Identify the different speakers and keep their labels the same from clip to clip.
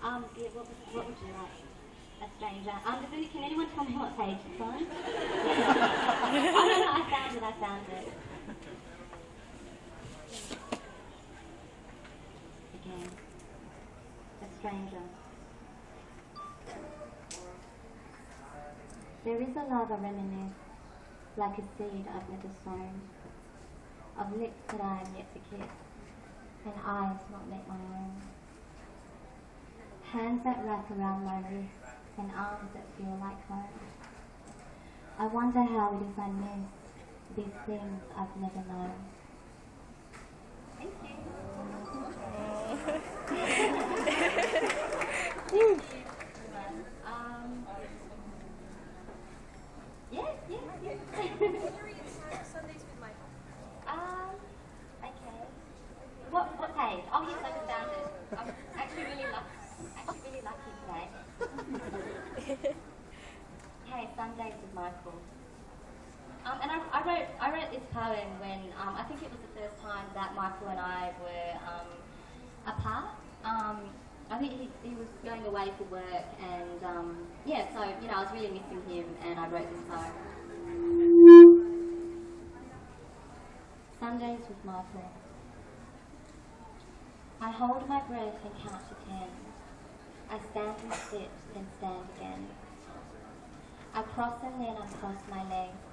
Speaker 1: Yeah, what would you like? A stranger. Can anyone tell me what page it's on? Oh, no, I found it. Again. A stranger. There is a love I reminisce, like a seed I've never sown, of lips that I am yet to kiss, and eyes not met my own. Hands that wrap around my wrists, and arms that feel like home. I wonder how it is I miss these things I've never known. Thank you. Yes.
Speaker 2: Can you read Sundays with Michael?
Speaker 1: Okay. What page? Oh yes, I just found it. I'm actually really lucky today. Hey, Sundays with Michael. And I wrote this poem when I think it was the first time that Michael and I were apart. I think he was going away for work, and so I was really missing him, and I wrote this poem. Sundays with Michael. I hold my breath and count to 10. I stand and sit, then stand again. I cross and then uncross my legs.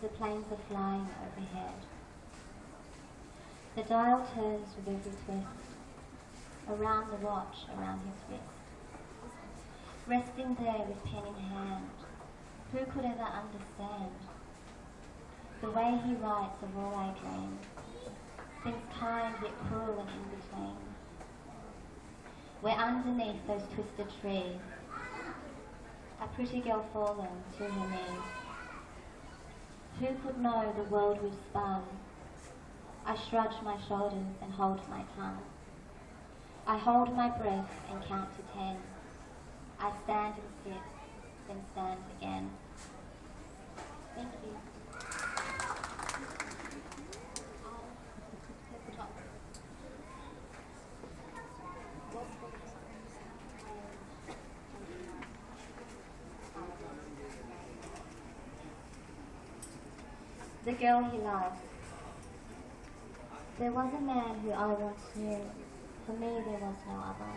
Speaker 1: The planes are flying overhead. The dial turns with every twist. Around the watch, around his wrist. Resting there with pen in hand, who could ever understand the way he writes of all I dream, things kind yet cruel and in between. Where underneath those twisted trees, a pretty girl fallen to her knees. Who could know the world we've spun? I shrug my shoulders and hold my tongue. I hold my breath and count to 10. I stand and sit, then stand again. Thank you. The girl he loved. There was a man who I once knew. For me there was no other.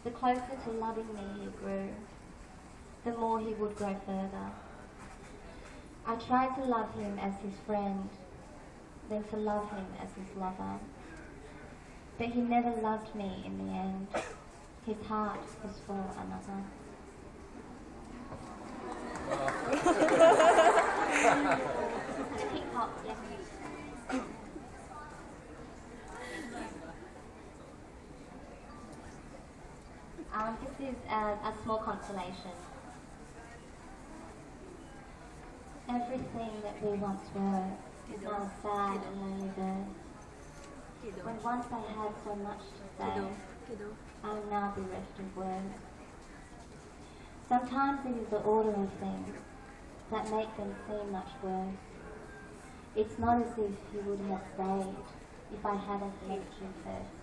Speaker 1: The closer to loving me he grew, the more he would grow further. I tried to love him as his friend, then to love him as his lover. But he never loved me in the end. His heart was for another. This is a small consolation. Everything that we once were is now a sad and lonely bird. When once I had so much to say, I am now bereft of words. Sometimes it is the order of things that make them seem much worse. It's not as if you would have stayed if I hadn't met you first.